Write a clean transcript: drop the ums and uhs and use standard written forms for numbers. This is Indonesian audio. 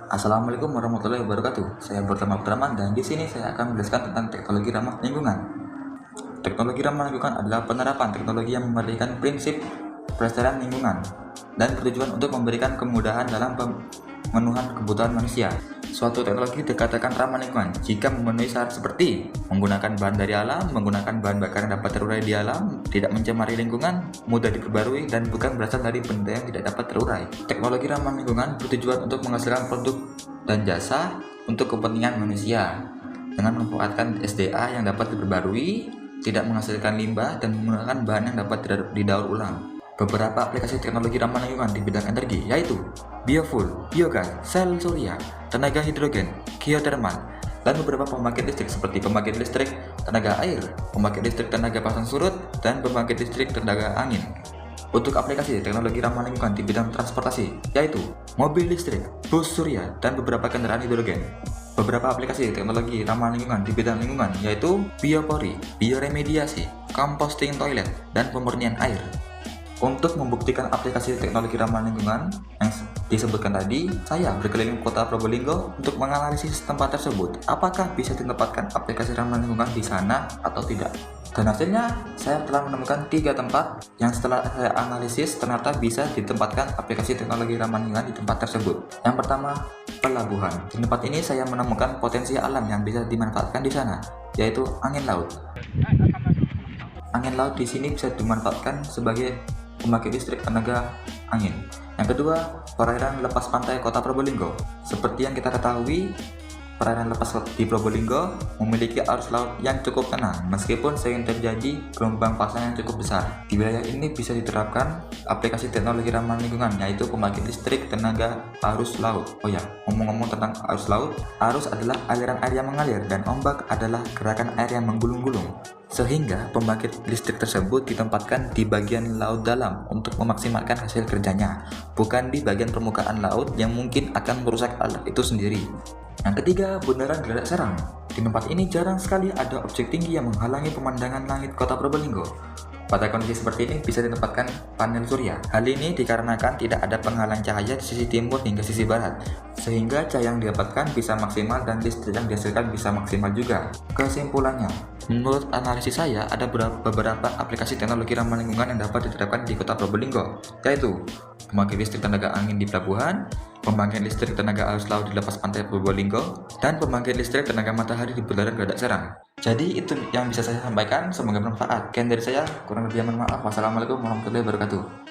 Assalamualaikum warahmatullahi wabarakatuh. Saya Bertama Abdurrahman dan di sini saya akan menjelaskan tentang teknologi ramah lingkungan. Teknologi ramah lingkungan adalah penerapan teknologi yang memperhatikan prinsip pelestarian lingkungan dan bertujuan untuk memberikan kemudahan dalam pemenuhan kebutuhan manusia. Suatu teknologi dikatakan ramah lingkungan jika memenuhi syarat seperti menggunakan bahan dari alam, menggunakan bahan bakar yang dapat terurai di alam, tidak mencemari lingkungan, mudah diperbarui, dan bukan berasal dari benda yang tidak dapat terurai. Teknologi ramah lingkungan bertujuan untuk menghasilkan produk dan jasa untuk kepentingan manusia dengan memanfaatkan SDA yang dapat diperbarui, tidak menghasilkan limbah, dan menggunakan bahan yang dapat didaur ulang. Beberapa aplikasi teknologi ramah lingkungan di bidang energi yaitu biofuel, biogas, sel surya, tenaga hidrogen, geothermal, dan beberapa pembangkit listrik seperti pembangkit listrik tenaga air, pembangkit listrik tenaga pasang surut, dan pembangkit listrik tenaga angin. Untuk aplikasi teknologi ramah lingkungan di bidang transportasi yaitu mobil listrik, bus surya, dan beberapa kendaraan hidrogen. Beberapa aplikasi teknologi ramah lingkungan di bidang lingkungan yaitu biopori, bioremediasi, composting toilet, dan pemurnian air. Untuk membuktikan aplikasi teknologi ramah lingkungan yang disebutkan tadi, saya berkeliling kota Probolinggo untuk menganalisis tempat tersebut. Apakah bisa ditempatkan aplikasi ramah lingkungan di sana atau tidak? Dan hasilnya, saya telah menemukan 3 tempat yang setelah saya analisis ternyata bisa ditempatkan aplikasi teknologi ramah lingkungan di tempat tersebut. Yang pertama, pelabuhan. Di tempat ini saya menemukan potensi alam yang bisa dimanfaatkan di sana, yaitu angin laut. Angin laut di sini bisa dimanfaatkan sebagai pembangkit listrik tenaga angin. Yang kedua, perairan lepas pantai Kota Probolinggo. Seperti yang kita ketahui, perairan lepas di Probolinggo memiliki arus laut yang cukup tenang meskipun sering terjadi gelombang pasang yang cukup besar. Di wilayah ini bisa diterapkan aplikasi teknologi ramah lingkungan yaitu pembangkit listrik tenaga arus laut. Oh ya, ngomong-ngomong tentang arus laut, arus adalah aliran air yang mengalir dan ombak adalah gerakan air yang menggulung-gulung. Sehingga pembangkit listrik tersebut ditempatkan di bagian laut dalam untuk memaksimalkan hasil kerjanya, bukan di bagian permukaan laut yang mungkin akan merusak alat itu sendiri. Yang ketiga, Bundaran Geladak Serang. Di tempat ini jarang sekali ada objek tinggi yang menghalangi pemandangan langit Kota Probolinggo. Pada kondisi seperti ini bisa ditempatkan panel surya. Hal ini dikarenakan tidak ada penghalang cahaya di sisi timur hingga sisi barat, sehingga cahaya yang didapatkan bisa maksimal dan listrik yang dihasilkan bisa maksimal juga. Kesimpulannya, menurut analisis saya ada beberapa aplikasi teknologi ramah lingkungan yang dapat diterapkan di Kota Probolinggo, yaitu pembangkit listrik tenaga angin di pelabuhan, pembangkit listrik tenaga arus laut di lepas pantai Probolinggo, dan pembangkit listrik tenaga matahari di Bundaran Geladak Serang. Jadi itu yang bisa saya sampaikan, semoga bermanfaat. Sekian dari saya, kurang lebihnya mohon maaf. Wassalamualaikum warahmatullahi wabarakatuh.